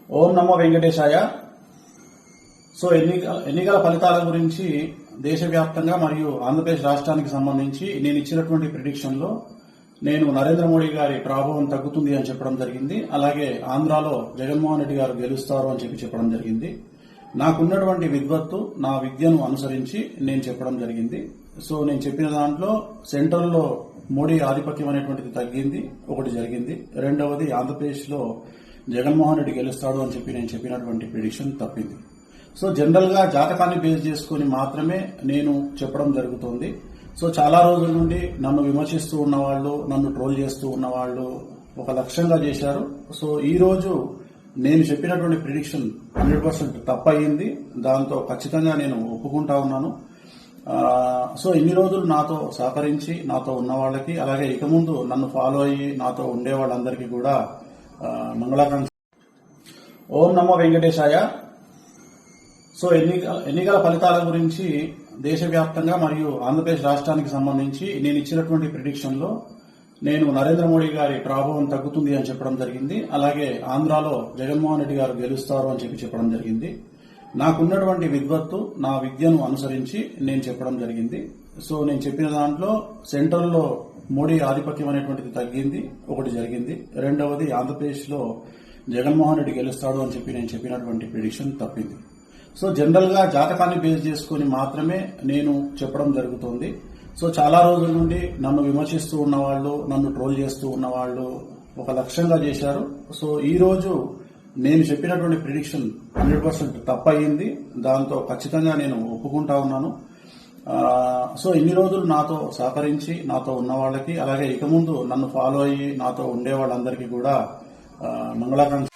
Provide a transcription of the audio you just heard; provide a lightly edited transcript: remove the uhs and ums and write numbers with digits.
ఓం నమో వెంకటేశాయ. So ఎన్నికల ఫలితాల గురించి దేశవ్యాప్తంగా మరియు ఆంధ్రప్రదేశ్ రాష్ట్రానికి సంబంధించి నేను ఇచ్చినటువంటి ప్రిడిక్షన్ లో నేను నరేంద్ర మోడీ గారి ప్రభావం తగ్గుతుంది అని చెప్పడం జరిగింది. అలాగే ఆంధ్రాలో జగన్మోహన్ రెడ్డి గారు గెలుస్తారు అని చెప్పడం జరిగింది. నాకున్నటువంటి విద్వత్తు, నా విద్యను అనుసరించి నేను చెప్పడం జరిగింది. సో నేను చెప్పిన దాంట్లో సెంట్రల్లో మోడీ ఆధిపత్యం అనేటువంటిది తగ్గింది, ఒకటి జరిగింది. రెండవది ఆంధ్రప్రదేశ్ లో జగన్మోహన్ రెడ్డి గెలుస్తాడు అని నేను చెప్పినటువంటి ప్రిడిక్షన్ తప్పింది. సో జనరల్ గా జాతకాన్ని బేస్ చేసుకుని మాత్రమే నేను చెప్పడం జరుగుతుంది. సో చాలా రోజుల నుండి నన్ను విమర్శిస్తూ ఉన్నవాళ్లు, నన్ను ట్రోల్ చేస్తూ ఉన్నవాళ్లు ఒక లక్ష్యంగా చేశారు. సో ఈ రోజు నేను చెప్పినటువంటి ప్రిడిక్షన్ 100% తప్పయింది. దాంతో ఖచ్చితంగా నేను ఒప్పుకుంటా ఉన్నాను. సో ఇన్ని రోజులు నాతో సహకరించి నాతో ఉన్న వాళ్ళకి, అలాగే ఇక ముందు నన్ను ఫాలో అయ్యి నాతో ఉండే వాళ్ళందరికీ కూడా మంగళాకాంక్ష. ఓం నమో వెంకటేశాయ. సో ఎన్నికల ఫలితాల గురించి దేశవ్యాప్తంగా మరియు ఆంధ్రప్రదేశ్ రాష్ట్రానికి సంబంధించి నేను ఇచ్చినటువంటి ప్రిడిక్షన్ లో నేను నరేంద్ర మోడీ గారి ప్రభావం తగ్గుతుంది అని చెప్పడం జరిగింది. అలాగే ఆంధ్రాలో జగన్మోహన్ రెడ్డి గారు గెలుస్తారు అని చెప్పడం జరిగింది. నాకున్నటువంటి విద్వత్తు, నా విద్యను అనుసరించి నేను చెప్పడం జరిగింది. సో నేను చెప్పిన దాంట్లో సెంట్రల్లో మోడీ ఆధిపత్యం అనేటువంటిది తగ్గింది, ఒకటి జరిగింది. రెండవది ఆంధ్రప్రదేశ్ లో జగన్మోహన్ రెడ్డి గెలుస్తాడు అని నేను చెప్పినటువంటి ప్రిడిక్షన్ తప్పింది. సో జనరల్ గా జాతకాన్ని బేస్ చేసుకుని మాత్రమే నేను చెప్పడం జరుగుతుంది. సో చాలా రోజుల నుండి నన్ను విమర్శిస్తూ ఉన్నవాళ్లు, నన్ను ట్రోల్ చేస్తూ ఉన్నవాళ్లు ఒక లక్ష్యంగా చేశారు. సో ఈ రోజు నేను చెప్పినటువంటి ప్రిడిక్షన్ 100% తప్పయింది. దాంతో ఖచ్చితంగా నేను ఒప్పుకుంటా ఉన్నాను. సో ఇన్ని రోజులు నాతో సహకరించి నాతో ఉన్న వాళ్ళకి, అలాగే ఇక ముందు నన్ను ఫాలో అయ్యి నాతో ఉండే వాళ్ళందరికీ కూడా మంగళాకాంక్ష.